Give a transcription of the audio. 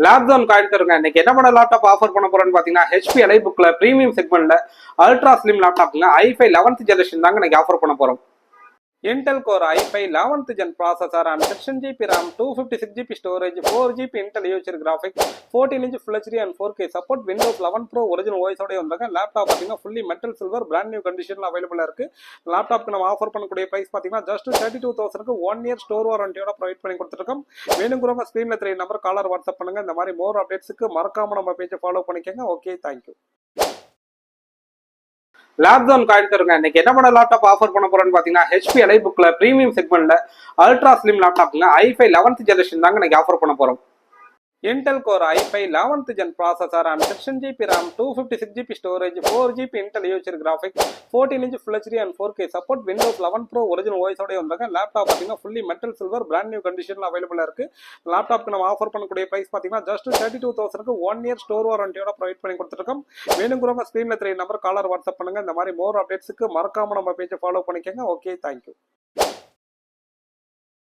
லேப்ஸான் காய்ச்சிருங்க. இன்னைக்கு என்ன மாடல் லேப்டாப் ஆஃபர் பண்ண போறோம்னு பாத்தீங்கன்னா ஹெச்பி எலைபுக்ல பிரீமியம் செக்மெண்ட்ல அல்ட்ரா ஸ்லிம் லேப்டாப்ங்க i5 11th ஜெனரேஷன் தாங்க இன்னைக்கு ஆஃபர் பண்ண போறோம். Intel Core i5 11th gen processor and 16GB RAM, 256GB storage, 4GB Intel UHD graphics, 14-inch Full HD and 4K support, Windows 11 Pro original OS ஓட வந்தாங்க. Laptop பாத்தீங்கன்னா fully metal silver brand new conditionல அவைலபிளா இருக்கு. லேப்டாப்க்கு நம்ம offer பண்ணக்கூடிய price பாத்தீங்கன்னா just 32,000க்கு 1 year store warranty-யோட provide பண்ணி கொடுத்துருக்கோம். வேணுங்கிறவங்க ஸ்கிரீன்ல தெரிய நம்பர் காலர் வாட்ஸ்அப் பண்ணுங்க. இந்த மாதிரி மோர் அப்டேட்ஸ்க்கு மறக்காம நம்ம பேஜை ஃபாலோ பண்ணிக்கங்க. Okay, thank you. லேப்ஸான் காய்ச்சிருங்க. இன்னைக்கு என்ன மாடல் லேப்டாப் ஆஃபர் பண்ண போறோம்னு பாத்தீங்கன்னா ஹெச்பி எலைபுக்ல பிரீமியம் செக்மெண்ட்ல அல்ட்ரா ஸ்லிம் லேப்டாப்ங்க i5 11th ஜெனரேஷன் தாங்க இன்னைக்கு ஆஃபர் பண்ண போறோம். Intel Core i5 11th gen processor and 16GB RAM, 256GB storage, 4GB Intel UHD graphics, 14-inch Full HD and 4K support, Windows 11 Pro original OS ஓட வந்தாங்க. Laptop பாத்தீங்கன்னா fully metal silver brand new conditionல அவைலபிளா இருக்கு. லேப்டாப்க்கு நம்ம offer பண்ணக்கூடிய price பாத்தீங்கன்னா just 32,000க்கு 1 year store warranty-யோட provide பண்ணி கொடுத்துருக்கோம். வேணுங்கிறவங்க ஸ்கிரீன்ல தெரிய நம்பர் காலர் வாட்ஸ்அப் பண்ணுங்க. இந்த மாதிரி மோர் அப்டேட்ஸ்க்கு மறக்காம நம்ம பேஜை ஃபாலோ பண்ணிக்கங்க. Okay, thank you.